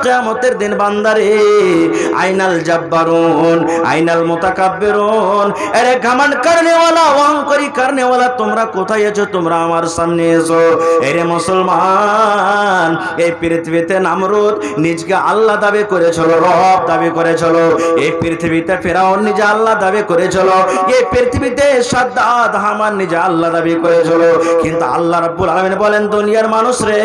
কিয়ামতের দিন বান্দারে আইনাল জাব্বারুন আইনাল মুতাকাব্বিরুন, আরে ঘমন্ড করনেওয়ালা অহংকারী করনেওয়ালা তোমরা কোথায় আছো? তোমরা আমার সামনে এসো। এরে মুসলমান, এই পৃথিবীতে নমরুদ নিজকে আল্লাহ দাবি করেছিল, রব দাবি করেছিল। এই পৃথিবীতে ফেরাউন নিজে আল্লাহ দাবি করেছিল। এই পৃথিবীতে সাদ্দাত হামান নিজে আল্লাহ দাবি করেছিল। কিন্তু আল্লাহ রাব্বুল আলামিন বলেন, দুনিয়ার মানুষ রে,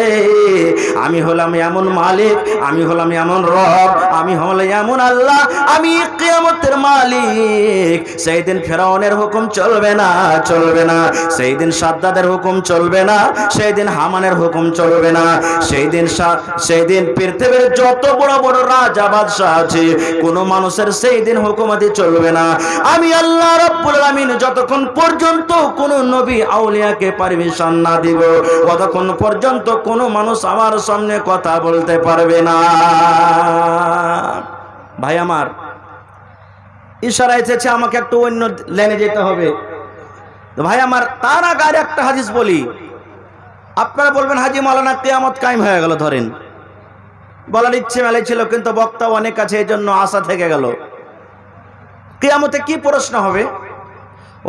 আমি হলাম এমন মালিক, আমি হলাম এমন রব, আমি হলাম এমন আল্লাহ, আমি কিয়ামতের মালিক। সেই দিন ফেরাউনের হুকুম চলবে না, চলবে না। সেই দিন সাদ্দাতের হুকুম চলবে না, সেই দিন হামানের হুকুম চলবে না। সেই দিন পৃথিবীর যত বড় বড় রাজা বাদশা আছে, কোন মানুষের সেই দিন হুকুমতি চলবে না। আমি আল্লাহ রাব্বুল আলামিন যতক্ষণ পর্যন্ত কোন নবী আউলিয়াকে পারমিশন না দিব, ততক্ষণ পর্যন্ত কোন মানুষ আমার সামনে কথা বলতে পারবে না। ভাই আমার, ইশারা এসেছে আমাকে একটু অন্য লাইনে যেতে হবে। তো ভাই আমার, তার আগে আর একটা হাদিস বলি। আপনারা বলবেন, হাজি মাওলানা কিয়ামত কায়েম হয়ে গেল। ধরেন, বলার ইচ্ছে মেলে ছিল, কিন্তু বক্তা অনেক আছে, এই জন্য আশা থেকে গেল। কিয়ামতে কি প্রশ্ন হবে?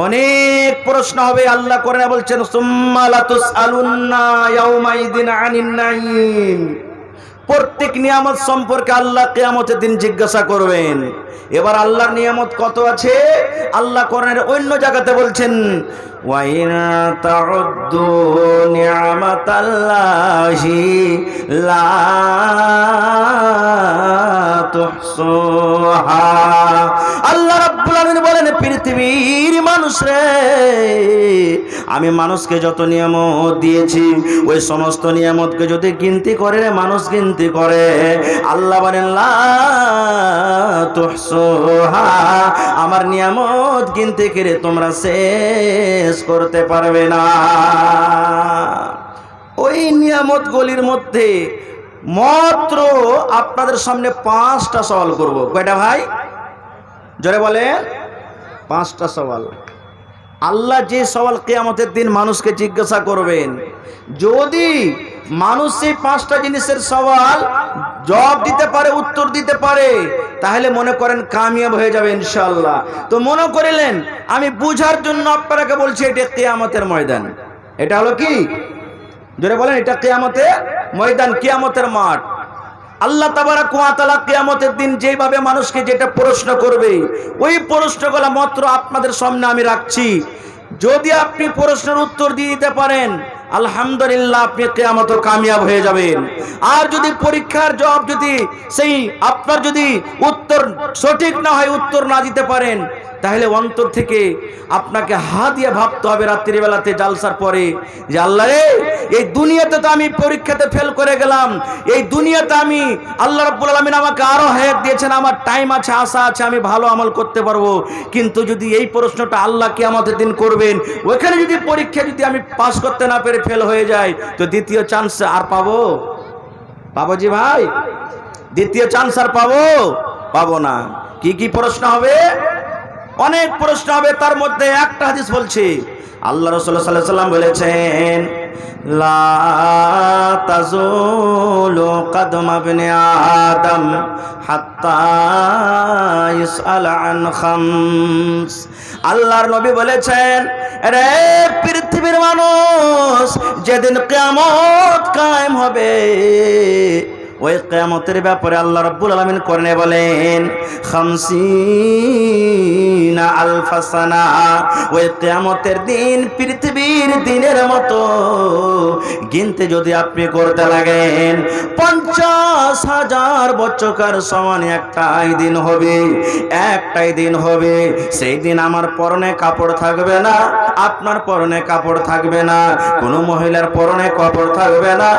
অনেক প্রশ্ন হবে। আল্লাহ কোরআনে বলছেন, সুম্মা লাতুসআলুন্না ইয়াউমাইযিন আনিন নাঈম। প্রত্যেক নিয়ামত সম্পর্কে আল্লাহ কিয়ামতের দিন জিজ্ঞাসা করবেন। এবার আল্লাহর নিয়ামত কত আছে? আল্লাহ কোরআনের অন্য জায়গাতে বলছেন, ওয়া ইন তাউদ্দু নি'মাতাল্লাহি লা তুহসুহা। আল্লাহ রাব্বুল আলামিন বলেন, পৃথিবীর মানুষ রে, আমি মানুষকে যত নিয়ামত দিয়েছি, ওই সমস্ত নিয়ামতকে যদি গিনতি করে মানুষ গিনতি করে, আল্লাহ বলেন লা তুহসুহা, আমার নিয়ামত গিনতি করে তোমরা শেষ করতে পারবে না। ওই নিয়ামত গুলির মধ্যে মাত্র আপনাদের সামনে 5টা সওয়াল করব। কয়টা ভাই? জোরে বলে। 5টা সওয়াল। আল্লাহ যে সওয়াল কিয়ামতের দিন মানুষকে জিজ্ঞাসা করবেন, যদি মানুষ সেই 5টা জিনিসের সওয়াল জবাব দিতে পারে, উত্তর দিতে পারে, তাহলে মনে করেন কামিয়াব হয়ে যাবে ইনশাআল্লাহ। তো মনে করিলেন, আমি বুঝার জন্য আপনাকে বলছি, এটা কিয়ামতের ময়দান। এটা হলো কি? জোরে বলেন। এটা কিয়ামতের ময়দান, কিয়ামতের মাঠ। আল্লাহ তাবারাক ওয়া তাআলা কিয়ামতের দিন যেভাবে মানুষকে যেটা প্রশ্ন করবে, ওই প্রশ্নগুলো মাত্র আপনাদের সামনে আমি রাখছি। যদি আপনি প্রশ্নের উত্তর দিয়ে দিতে পারেন, আলহামদুলিল্লাহ, আপনি কিয়ামতে কামিয়াব হয়ে যাবেন। আর যদি পরীক্ষার জবাব যদি সেই আপনার যদি উত্তর সঠিক না হয়, উত্তর না দিতে পারেন, তাহলে অন্তর থেকে আপনাকে হাত দিয়ে ভাবতে হবে রাত্রিবেলাতে জালসার পরে, যে আল্লাহ রে, এই দুনিয়াতে তো আমি পরীক্ষাতে ফেল করে গেলাম, এই দুনিয়াতে আমি আল্লাহ রাব্বুল আলামিন আমাকে আরো হায়াত দিয়েছেন, আমার টাইম আছে, আশা আছে, আমি ভালো আমল করতে পারবো। কিন্তু যদি এই প্রশ্নটা আল্লাহ কিয়ামতের দিন করবেন, ওইখানে যদি পরীক্ষা যদি আমি পাস করতে না পেরে ফেল হয়ে যায়, তো দ্বিতীয় চান্স আর পাবো? জি ভাই, দ্বিতীয় চান্স আর পাবো না। কি কি প্রশ্ন হবে? অনেক প্রশ্ন হবে। তার মধ্যে একটা হাদিস বলছি, আল্লাহ রাসূল সাল্লাল্লাহু আলাইহি ওয়াসাল্লাম বলেছেন, লা তাযুলু কদম ইবনে আদম হাত্তা ইসআল আন খামস। আল্লাহর নবী বলেছেন, রে পৃথিবীর মানুষ, যেদিন কিয়ামত কায়েম হবে, ওই কিয়ামতের ব্যাপারে আল্লাহ রাব্বুল আলামিন কোরআনে বলেন, 50 আলফা সানা। ওই কিয়ামতের দিন পৃথিবীর দিনের মতো গিনতে যদি আপনি করতে লাগেন, 50,000 বছরকার সমান একটাই দিন হবে, একটাই দিন হবে। সেই দিন আমার পরনে কাপড় থাকবে না, আপনার পরনে কাপড় থাকবে না, কোনো মহিলার পরনে কাপড় থাকবে না।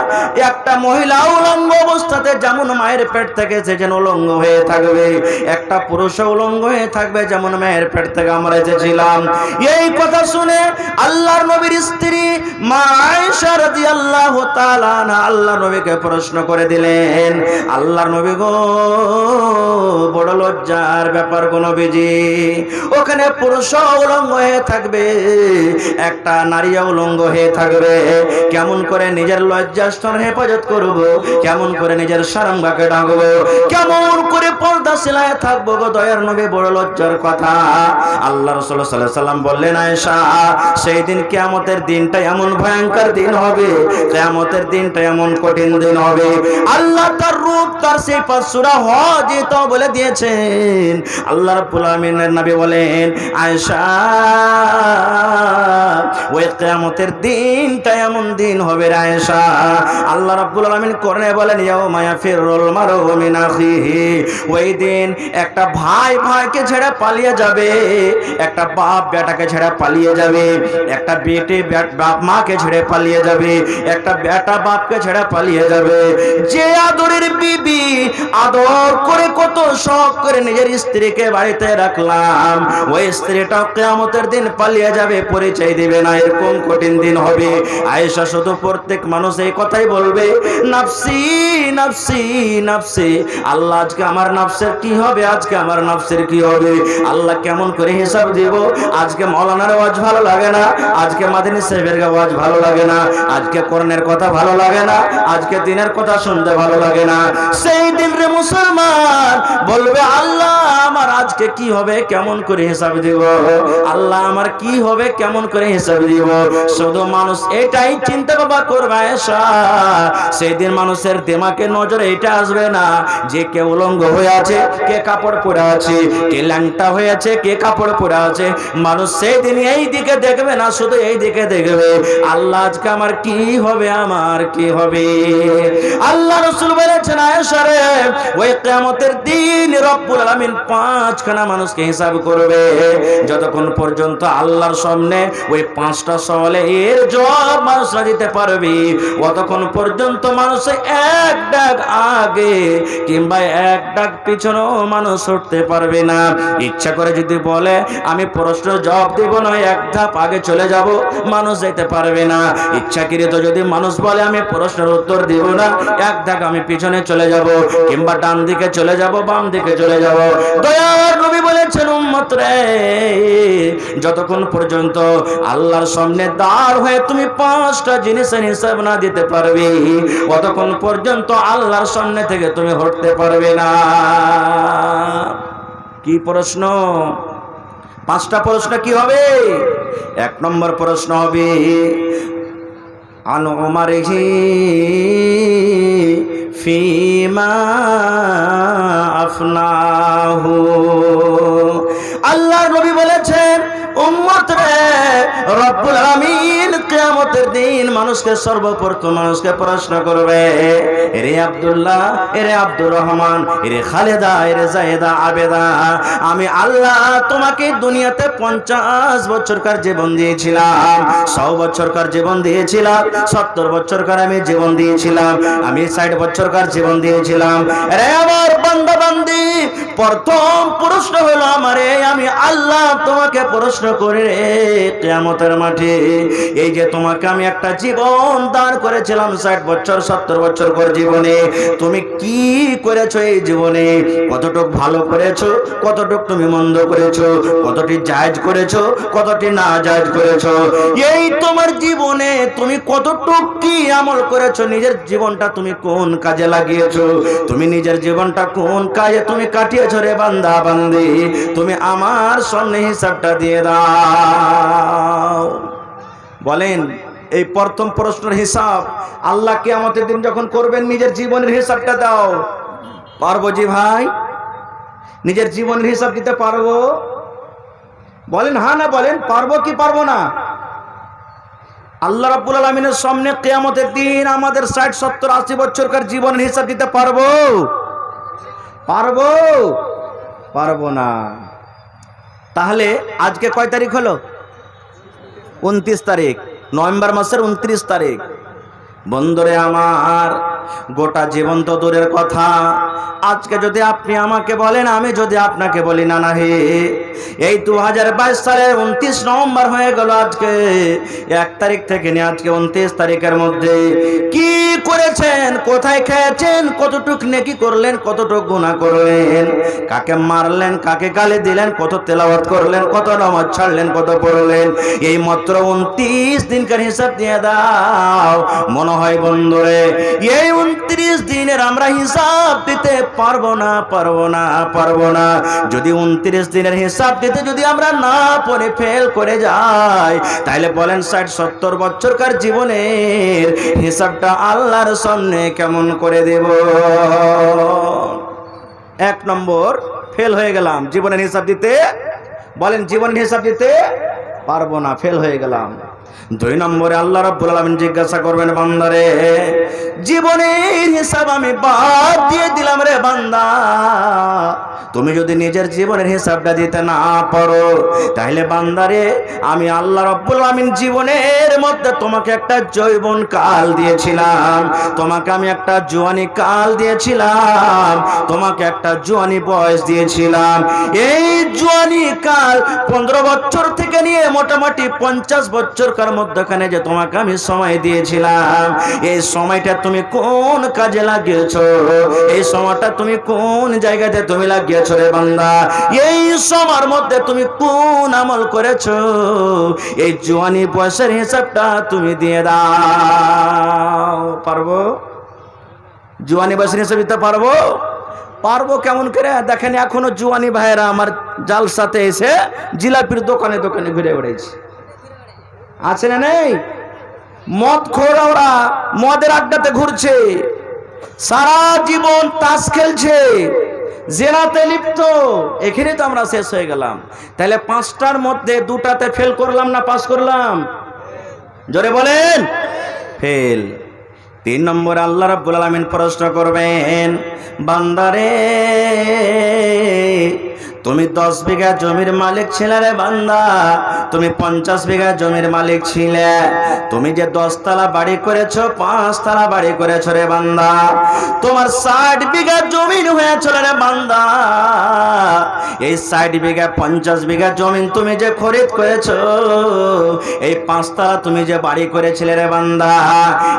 একটা মহিলা উলঙ্গ অবস্থাতে যেমন মায়ের পেট থেকে সে যেন উলঙ্গ হয়ে থাকবে, একটা পুরুষ উলঙ্গ হয়ে থাকবে যেমন মায়ের পেট থেকে আমরা এসেছিলাম। এই কথা শুনে আল্লাহর নবীর স্ত্রী মা আয়েশা রাদিয়াল্লাহু তাআলা আনহা আল্লাহর নবীকে প্রশ্ন করে দিলেন, আল্লাহর নবী গো বড় লজ্জার ব্যাপার গো নবীজি, ওখানে পুরুষ উলঙ্গ হয়ে থাকবে, একটা নারী উলঙ্গ হয়ে থাকবে। কেমন করে নিজের লজ্জাস্থান হেফাজত করব, কেমন করে নিজের শরমগাকে ঢাকবো, কেমন করে পর্দা সিলায় থাকবো গো দয়ার নবী, বড় লজ্জার কথা। আল্লাহ রাসূল সাল্লাল্লাহু আলাইহি ওয়াসাল্লাম বললেন, আয়েশা সেই দিন কিয়ামতের দিনটা এমন ভয়ঙ্কর দিন হবে, কিয়ামতের দিনটা এমন কঠিন দিন হবে। আল্লাহ তার রূপ তার সিফাত সূরা হজ তো বলে দিয়েছেন। আল্লাহ রাব্বুল আলামিনের নবী বলেন, আয়েশা ওই কিয়ামতের দিনটা এমন দিন হবে রে আয়েশা। আল্লাহ রাব্বুল আলামিন কোরআনে বলেন, ইয়াউমা ইয়াফিরুল মারউ মিন আখিহি, ওই দিন একটা ভাই ভাইকে ছেড়ে পালিয়ে যাবে, একটা বাপ বেটাকে ছেড়ে পালিয়ে যাবে, একটা বেটে বাপ মাকে ছেড়ে পালিয়ে যাবে, একটা বেটা বাপকে ছেড়ে পালিয়ে যাবে। যে আদরের বিবি আদর করে কত শখ করে নিজের স্ত্রীকে বাড়িতে রাখলাম, ওই স্ত্রীটাও কিয়ামতের দিন পালিয়ে যাবে, পরিচয় দিবে না, এরকম কঠিন দিন হবে। আয়েশা শুধু প্রত্যেক মানুষ এই কথাই বলবে, নাফসি নাফসি নাফসি। আল্লাহ আজকে আমার নাফসের কি হবে, আজকে আমার নাফসের কি হবে, আল্লাহ কেমন করে হিসাব দিব। আজকে মাওলানার ওয়াজ ভালো লাগে না, আজকে মাদানী সাহেবের ওয়াজ ভালো লাগে না, আজকে কোরআনের কথা ভালো লাগে না, আজকে দিনের কথা শুনতে ভালো লাগে না। সেই দিন রে মুসলমান বলবে, আল্লাহ আমার আজকে কি হবে, কেমন করে হিসাব দিব, আল্লাহ আমার কি হবে, কেমন করে হিসাব দিব। শুধু মানুষ এটাই চিন্তা ভাবনা করবে আয়েশা, সেই দিন মানুষের দিমাগে নজরে এটা আসবে না যে কে উলঙ্গ হয়ে আছে, কে কাপড় পরে আছে, কে ল্যাংটা হয়ে আছে, কে কাপড় পরে আছে। মানুষ সেই দিন এই দিকে দেখবে না, শুধু এই দিকে দেখবে, আল্লাহ আজকে আমার কি হবে, আমার কি হবে। আল্লাহ রাসূল বলেছেন, আয়েশা রে ওই কিয়ামতের দিন রব্বুল আলামিন পাঁচখানা মানুষকে হিসাব করবে। যতক্ষণ পর্যন্ত আল্লাহর সামনে ওই পাঁচটা সওয়ালে এর জবাব মানুষরা দিতে পারবে, অতক্ষণ পর্যন্ত মানুষ এক ডাক আগে কিংবা এক ডাক পিছনেও মানুষ উঠতে পারবে না। ইচ্ছা করে যদি বলে আমি প্রশ্নের জবাব দেব না, এক ধাপ আগে চলে যাব, মানুষ যেতে পারবে না। ইচ্ছাকৃত যদি মানুষ বলে আমি প্রশ্নের উত্তর দেব না, এক ধাপ আমি পিছনে চলে যাব, কিংবা ডান দিকে চলে যাব, বাম দিকে চলে যাব। দয়ার নবী বলেছেন, উম্মত রে যতক্ষণ পর্যন্ত আল্লাহর সামনে দাঁড় হয়ে তুমি পাঁচটা জিনিসের হিসাব না দিতে পারবে, ততক্ষণ পর্যন্ত আল্লাহর সামনে থেকে তুমি হটতে পারবে না। কি প্রশ্ন? পাঁচটা প্রশ্ন কি হবে? এক নম্বর প্রশ্ন হবে, আন উমারিহি ফিমা আফনাহু। আল্লাহর নবী বলেছেন, উম্মত রে রব্বুল আলামিন কিয়ামতের দিন মানুষকে সর্বপ্রথম মানুষকে প্রশ্ন করবে, এরে আব্দুল্লাহ, এরে আব্দুর রহমান, এরে খালেদা, এরে জায়েদা, আবেদা, আমি আল্লাহ তোমাকে দুনিয়াতে 50 বছরকার জীবন দিয়েছিলাম, 100 বছরকার জীবন দিয়েছিলাম, 70 বছরকার আমি জীবন দিয়েছিলাম, আমি 60 বছরকার জীবন দিয়েছিলাম। এরে আমার বান্দা বান্দি, প্রথম প্রশ্ন হলো আমারে, আমি আল্লাহ তোমাকে প্রশ্ন করে কিয়ামতের মাঠে, এই যে তোমাকে আমি একটা জীবন দান করেছিলাম 60 বছর 70 বছর পর জীবনে, তুমি কি করেছো এই জীবনে? কতটুক ভালো করেছো, কতটুক তুমি মন্দ করেছো, কতটি জায়েজ করেছো, কতটি না জায়েজ করেছো, এই তোমার জীবনে তুমি কতটুক কি আমল করেছো, নিজের জীবনটা তুমি কোন কাজে লাগিয়েছো, তুমি নিজের জীবনটা কোন কাজে তুমি কাটিয়েছো রে বান্দা বান্দি, তুমি আমার সামনে হিসাবটা দিয়ে দাও। বলেন, এই প্রথম প্রশ্নের হিসাব আল্লাহ কিয়ামতের দিন যখন করবেন, নিজের জীবনের হিসাবটা দাও। পারবো জি ভাই? নিজের জীবনের হিসাব দিতে পারবো? বলেন হ্যাঁ না বলেন, পারবো কি পারবো না? আল্লাহ রাব্বুল আলামিনের সামনে কিয়ামতের দিন আমাদের 60 70 80 বছরকার জীবনের হিসাব দিতে পারবো? পারবো? পারবো না। তাহলে আজকে কয় তারিখ হলো? 29 তারিখ, নভেম্বর মাসের 29 তারিখ। বন্ধুরে আমার, গোটা জীবন তো দূরের কথা, আজকে যদি আপনি আমাকে বলেন, আমি যদি আপনাকে বলি, না না হে এই 2022 সালের 29 নভেম্বর হয়ে গেল, আজকে 1 তারিখ থেকে নিয়ে আজকে 29 তারিখের মধ্যে কি করেছেন, কোথায় খেয়েছেন, কতটুক নেকি করলেন, কতটুক গুনাহ করলেন, কাকে মারলেন, কাকে গালি দিলেন, কত তেলাওয়াত করলেন, কত নামাজ ছাড়লেন, কত পড়লেন, এই মাত্র 29 দিনকার হিসাব দিয়ে দাও। মনে হয় বন্ধুরে এই 29 দিনের আমরা হিসাব দিতে পারবো না, পারবো না, পারবো না। যদি 29 দিনের হিসাব দিতে যদি আমরা না পড়ে ফেল করে যাই, তাহলে বলেন 60-70 বছরকার জীবনের হিসাবটা আল্লাহর সামনে কেমন করে দেব? 1 নম্বর ফেল হয়ে গেলাম, জীবনের হিসাব দিতে, বলেন জীবনের হিসাব দিতে পারবো না, ফেল হয়ে গেলাম। 2 নম্বরে আল্লাহ রাব্বুল আলামিন জিজ্ঞাসা করবেন, বান্দারে জীবনের হিসাব আমি বাদ দিয়ে দিলাম রে বান্দা, তুমি যদি নিজের জীবনের হিসাবটা দিতে না পারো, তাহলে বান্দারে আমি আল্লাহ রাব্বুল আলামিন জীবনের মধ্যে তোমাকে একটা যৌবন কাল দিয়েছিলাম, তোমাকে আমি একটা জওয়ানি কাল দিয়েছিলাম, তোমাকে একটা জওয়ানি বয়স দিয়েছিলাম। এই জওয়ানি কাল 15 বছর থেকে নিয়ে মোটামুটি 50 বছরকার মধ্যখানে যে তোমাকে আমি সময় দিয়েছিলাম, এই সময়টা তুমি কোন কাজে লাগিয়েছো? এই সময়টা তুমি কোন জায়গাতে তুমি লাগিয়েছো রে বান্দা? এই সময়ের মধ্যে তুমি কোন আমল করেছো? এই জওয়ানি বয়সের হিসাবটা তুমি দিয়ে দাও। পারবো? জওয়ানি বয়সের হিসাব দিতে পারবো? পারবো কেমন করে? দেখেন এখনো জওয়ানি ভাইয়েরা আমার জালসাতে এসে জিলাপির দোকানে দোকানে ঘুরে বেড়াইছে, আছে না নেই? মদ খোর, ওরা মদের আড্ডাতে ঘুরছে, সারা জীবন তাস খেলছে, জেনাতে লিপ্ত। এখানে তো আমরা শেষ হয়ে গেলাম। তাহলে 5টার মধ্যে 2টাতে ফেল করলাম না পাস করলাম? জোরে বলেন, ফেল। 3 নম্বরে আল্লাহ রাব্বুল আলামিন প্রশ্ন করবেন, বান্দারে তুমি 10 বিঘা জমির মালিক ছিলে রে বান্দা, তুমি 50 বিঘা জমির মালিক ছিলে, তুমি যে 10 তলা বাড়ি করেছো, 5 তলা বাড়ি করেছো রে বান্দা, তোমার 60 বিঘা জমিন হয়েছিল রে বান্দা। এই 60 বিঘা 50 বিঘা জমিন তুমি যে খরিদ করেছো, এই 5 তলা তুমি যে বাড়ি করেছিলে রে বান্দা,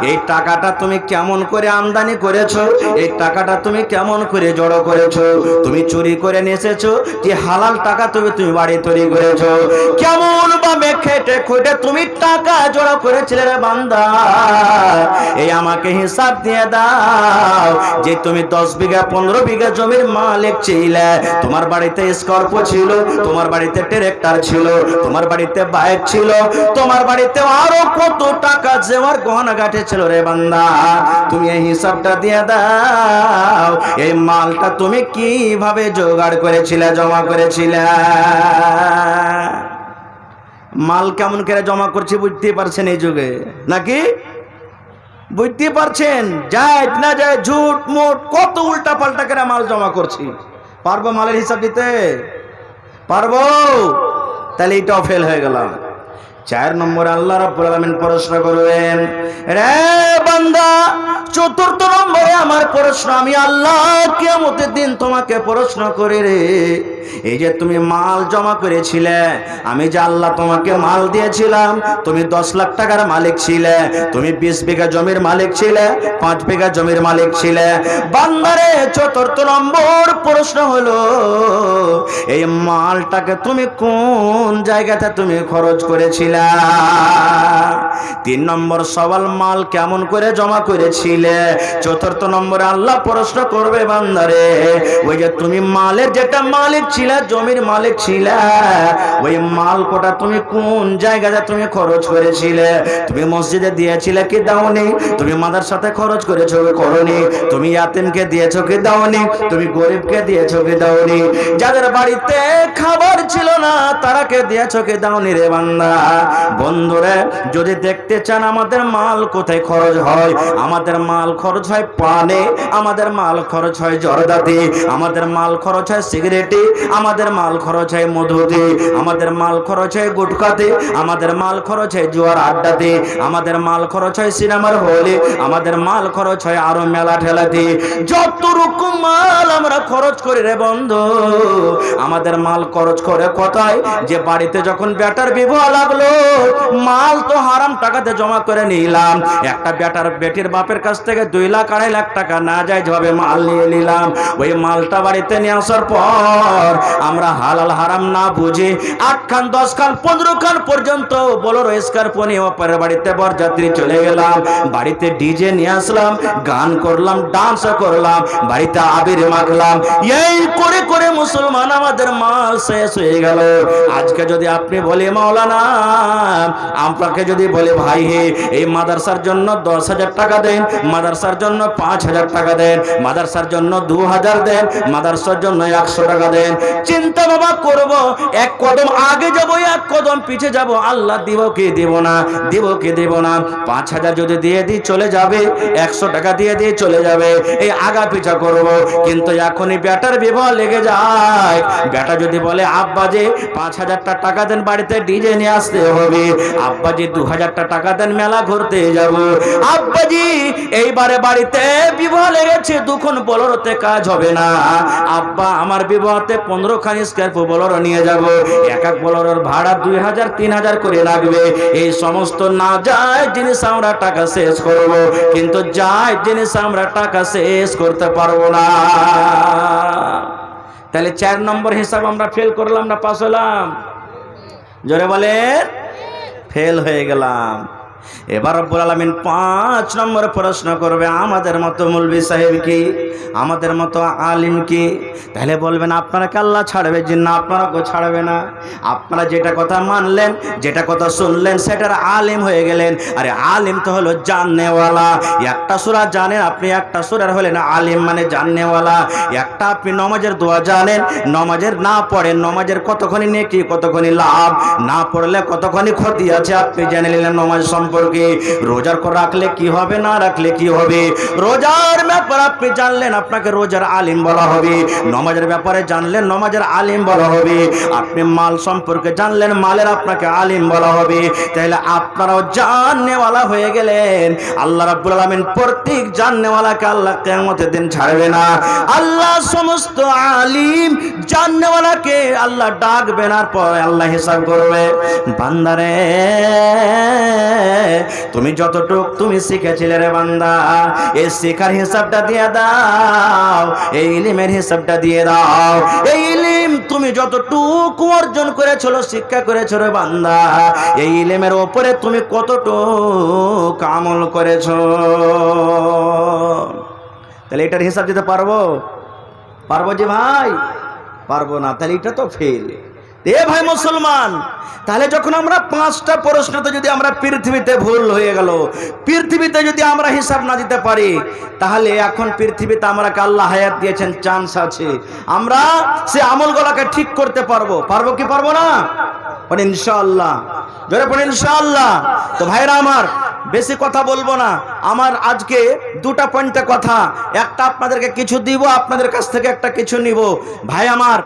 এই টাকাটা তুমি কেমন করে আমদানি করেছো? এই টাকাটা তুমি কেমন করে জড়ো করেছো? তুমি চুরি করে নিয়ে এসেছো যে হালাল টাকা তুমি বাড়ি তৈরি করেছো? কেমন ভাবে খেটে খুঁটে তুমি টাকা জড়ো করেছিলে রে বান্দা? এই আমাকে হিসাব দিয়ে দাও যে তুমি 10 বিঘা 15 বিঘা জমির মালিক ছিলে, তোমার বাড়িতে স্কর্পিও ছিল, তোমার বাড়িতে ট্রাক্টর ছিল, তোমার বাড়িতে বাইক ছিল, তোমার বাড়িতে আরো কত টাকা জেওয়ার গহনা গাঁঠে ছিল রে বান্দা। তুমি এই হিসাবটা দিয়ে দাও, এই মালটা তুমি কিভাবে জোগাড় করেছিলে, জমা করেছিলে? মাল কেমন করে জমা করছি বুঝতে পারছেন এই যুগে নাকি? বুঝতে পারছেন? যায় না যায়, ঝুট মুট কত উল্টা পাল্টা করে মাল জমা করছি। পারবো মালের হিসাব দিতে? পারবো? তাহলে এটাও ফেল হয়ে গেলাম। 4 নম্বরে আল্লাহ রাব্বুল আলামিন প্রশ্ন করবেন, রে বান্দা 4র্থ নম্বরে আমার প্রশ্ন, আমি আল্লাহ কিয়ামতের দিন তোমাকে প্রশ্ন করি রে, এই যে তুমি মাল জমা করেছিলে, আমি যে আল্লাহ তোমাকে মাল দিয়েছিলাম, তুমি 10 লাখ টাকার মালিক ছিলে, তুমি 20 বিঘা জমির মালিক ছিলে, 5 বিঘা জমির মালিক ছিলে, বান্দারে 4র্থ নম্বর প্রশ্ন হলো, এই মালটাকে তুমি কোন জায়গাতে তুমি খরচ করেছিলে? 3 নম্বর সওয়াল, মাল কেমন করে জমা করেছিলে? 4র্থ নম্বরে আল্লাহ প্রশ্ন করবে, বান্দারে ওই যে তুমি মালের যেটা মালিক ছিলে, জমির মালিক ছিলে, ওই মাল কোটা তুমি কোন জায়গাতে তুমি খরচ করেছিলে? তুমি মসজিদে দিয়েছিলে কি দাওনি? তুমি মাদ্রাসাতে খরচ করেছো কি করনি? তুমি ইয়াতিমকে দিয়েছো কি দাওনি? তুমি গরিবকে দিয়েছো কি দাওনি? যাদের বাড়িতে খাবার ছিল না তারাকে দিয়েছো কি দাওনি রে বান্দা? বন্ধুরে যদি দেখতে চান আমাদের মাল কোথায় খরচ হয়, আমাদের মাল খরচ হয় পানে, আমাদের মাল খরচ হয় জর্দাতে, আমাদের মাল খরচ হয় সিগারেটে, আমাদের মাল খরচ হয় মধুতে, আমাদের মাল খরচ হয় গুটখাতে, আমাদের মাল খরচ হয় জুয়ার আড্ডাতে, আমাদের মাল খরচ হয় সিনেমার হলে, আমাদের মাল খরচ হয় আরো মেলা ঠেলাতে। যত রকম মাল আমরা খরচ করি রে বন্ধু, আমাদের মাল খরচ করে কোথায়? যে বাড়িতে যখন বেটার বিবাহ লাগলো, মাল তো হারাম টাকাতে জমা করে নিলাম, একটা বেটির বাপের কাছ থেকে 2 লাখ 2.5 লাখ টাকা না যায় যেভাবে মাল নিয়ে নিলাম, ওই মালটা বাড়িতে নিয়ে আসার পর আমরা হালাল হারাম না বুঝে 8 খান 10 খান 15 খান পর্যন্ত বোলেরো স্করপিও নিয়ে অপরের বাড়িতে বরযাত্রী চলে গেলাম, বাড়িতে ডিজে নিয়ে আসলাম, গান করলাম, ডান্স করলাম, বাড়িতে আবির মাখলাম, এই করে করে মুসলমান আমাদের মাল শেষ হয়ে গেল। আজকে যদি আপনি বলে মাওলানা, আপনাকে যদি বলে ভাই হে এই মাদ্রাসার জন্য 10,000 টাকা দেন, মাদ্রাসার জন্য 5,000 টাকা দেন, মাদ্রাসার জন্য 2,000 দেন, মাদ্রাসার জন্য 100 টাকা দেন, চিন্তা বাবা করব, এক কদম আগে যাব এক কদম পিছে যাব, আল্লাহ দিব কি দেব না, দিব কি দেব না। 5,000 যদি দিয়ে দিই চলে যাবে, 100 টাকা দিয়ে দিয়ে চলে যাবে, এই আগা পিছা করব। কিন্তু এখনই বেটার বিবাহ লেগে যায়, বেটা যদি বলে আব্বাজি 5,000 টাকা দেন, বাড়িতে ডিজে নিয়ে আসতে হবে, আব্বাজি 2,000 টাকা দেন, মেলা ঘুরতে যাব, আব্বাজি এইবারে বাড়িতে বিবাহ লেগেছে, দুখন বোলেরোতে কাজ হবে না, আব্বা আমার বিবাহতে 15 খান স্করপিও বোলেরো নিয়ে যাব, এক এক বোলেরোর ভাড়া 2,000 3,000 করে লাগবে। এই সমস্ত না যায় জিনিস আমরা টাকা শেষ করব, কিন্তু যায় জিনিস আমরা টাকা শেষ করতে পারবো না। তাহলে 4 নম্বর হিসাব আমরা ফেল করলাম না পাস হলাম? জোরে বলেন, ফেল হয়ে গেলাম। এবার রব্বুল আলামিন 5 নম্বর প্রশ্ন করবে, আমাদের মতো মৌলভী সাহেব কি, আমাদের মতো আলিম কি? তাহলে বলবেন আপনারা কে আল্লাহ ছাড়বে, জিন্না আপনারা কেউ ছাড়বে না। আপনারা যেটা কথা মানলেন, যেটা কথা শুনলেন, সেটার আলিম হয়ে গেলেন। আরে আলিম তো হলো জাননেওয়ালা। একটা সূরা জানেন আপনি, একটা সূরার হলেন আলিম, মানে জাননেওয়ালা। একটা আপনি নমাজের দোয়া জানেন, নমাজের না পড়েন, নমাজের কতখানি নেকি কতখানি লাভ, না পড়লে কতখানি ক্ষতি আছে আপনি জেনে নিলেন নমাজ সম্পর্কে। রোজার রাখলে কি হবে, না রাখলে কি হবে, রোজার ব্যাপার আপনি জানলেন, আপনাকে রোজার আলিম বলা হবে। নমাজের ব্যাপারে জানলেন, নমাজের আলিম বলা হবে। আপনি মাল সম্পর্কে জানলেন, মালের আপনাকে আলিম বলা হবে। তাহলে আপনারাও জাননেওয়ালা হয়ে গেলেন। আল্লাহ রাব্বুল আলামিন প্রত্যেক জাননেওয়ালাকে আল্লাহ কিয়ামতের দিন ছাড়বে না। আল্লাহ সমস্ত আলিম জাননেওয়ালাকে আল্লাহ ডাকবেন, আর পরে আল্লাহ হিসাব করবে, বান্দারে তুমি যতটুক তুমি শিখেছিলে রে বান্দা, এই শিখার হিসাবটা দিয়ে দাও, এই ইলমের হিসাবটা দিয়ে দাও। এই ইলম তুমি যতটুকু অর্জন করেছিল, শিক্ষা করেছো রে বান্দা, এই ইলমের উপরে তুমি কতটুকু আমল করেছো। তাহলে এটার হিসাব দিতে পারবো? পারবো যে ভাই? পারবো না, তাহলে এটা তো ফেল। এ ভাই মুসলমান, তাহলে যখন আমরা 5টা প্রশ্নতে যদি আমরা পৃথিবীতে ভুল হয়ে গেল, পৃথিবীতে যদি আমরা হিসাব না দিতে পারি, তাহলে এখন পৃথিবীতে আমরা আল্লাহ হায়াত দিয়েছেন, চান্স আছে, আমরা সে আমলগুলোকে ঠিক করতে পারবো। পারবো কি পারবো না? পরে ইনশাআল্লাহ, জোরে পড়ে ইনশাআল্লাহ। তো ভাইরা আমার, বেশি কথা বলবো না, আমার আজকে 2টা পয়েন্টে কথা, একটা আপনাদেরকে কিছু দিব, আপনাদের কাছ থেকে একটা কিছু নিব। ভাই আমার,